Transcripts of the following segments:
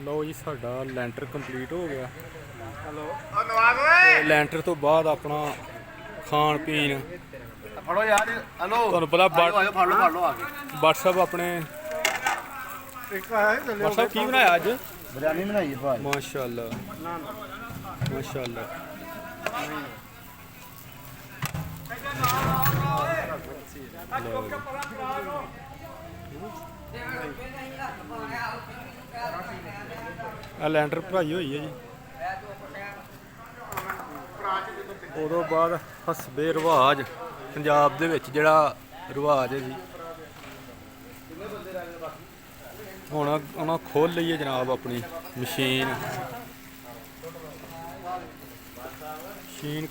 लो जी साडा लैंटर कंप्लीट हो गया। हेलो लैंटर तो बाद अपना खान पीन फड़ो यार। हेलो तुहानू पता फड़ लो आगे व्हाट्सएप अपने व्हाट्सएप की बनाया अज बिरयानी बनाई है भाई माशाअल्लाह माशाअल्लाह। लैंटर भराई हुई है जी। उदों बाद हसबे रिवाज पंजाब दे विच जिहड़ा रिवाज है जी हुण उन्हां खोल लई है जनाब अपनी मशीन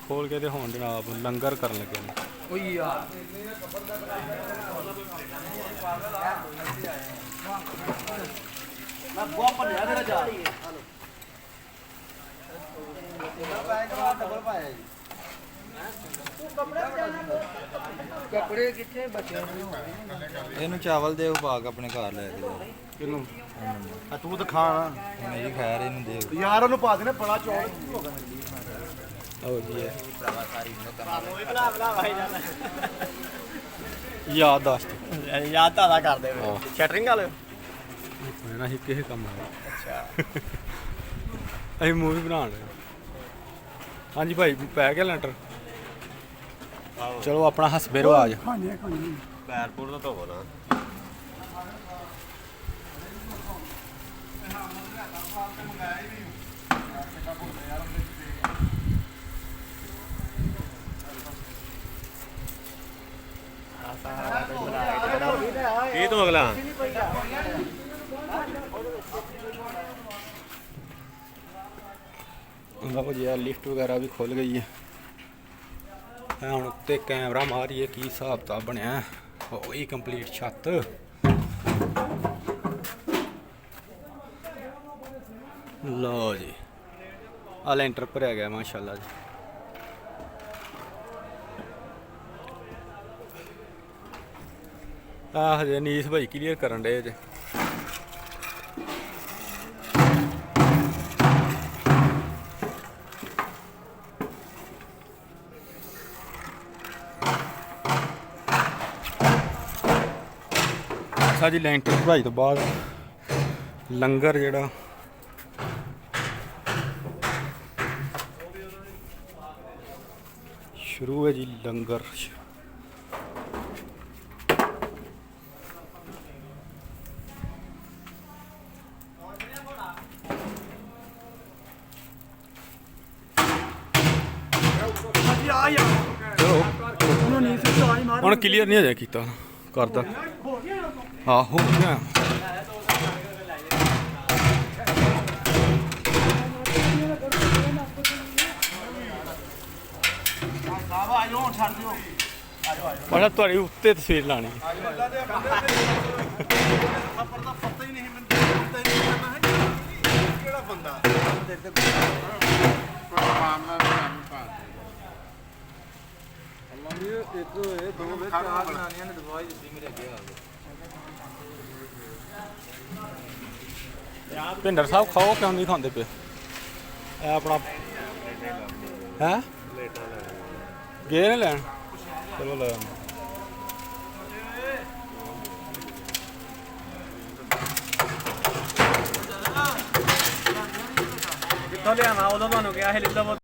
खोल के ते हुण जनाब लंगर करन लगे ने। कपड़े कितने बचे ਇਹਨੂੰ ਚਾਵਲ ਦੇ ਭਾਗ ਆਪਣੇ ਘਰ ਲੈ ਕੇ किनू तू तो खाना ਮੇਰੀ ਖੈਰ ਇਹਨੂੰ ਦੇ यार ਉਹਨੂੰ ਪਾ ਦੇਣਾ ਬੜਾ ਚੌੜ ਹੋ ਗਿਆ आओ जी याददाश्त याद ताज़ा कर दे शटरिंग वाले ना ही किसी काम अच्छा अभी मूवी बना रहे हाँ जी भाई पै गया लैंटर चलो अपना हसबे रिवाज पैरपुर तो धोवो ना ये तो अगला लो जी लिफ्ट वगैरह भी खुल गई है हम उत्ते कैमरा मारिए की हिसाब किताब बनया हो गई कंप्लीट छत। लो जी आ लैंटर भरया गया माशाल्लाह जी। हजे नीस भाई क्लीयर करन डे जे अच्छा जी लैंटर भराई तो बाद लंगर जेड़ा शुरू है जी लंगर ਹੁਣ ਕਲੀਅਰ ਨਹੀਂ ਅਜੇ ਕੀਤਾ ਕਰਦਾ ਹਾਂ ਹੋ ਗਿਆ ਬੜਾ ਤੁਹਾਡੇ ਉੱਤੇ ਤਸਵੀਰ ਲਾਣੀ ਕਿਹੜਾ ਬੰਦਾ ਭਿੰਡਰ ਸਾਹਿਬ ਖਾਓ ਕਿਉਂ ਨਹੀਂ ਖਾਂਦੇ ਪਏ ਇਹ ਆਪਣਾ ਹੈ ਗਏ ਨੇ ਲੈਣ ਚਲੋ ਲੈ ਕਿੱਥੋਂ ਲਿਆਵਾਂ ਉਦੋਂ ਤੁਹਾਨੂੰ ਕਿਹਾ ਸੀ ਲੈ ਲਵੋ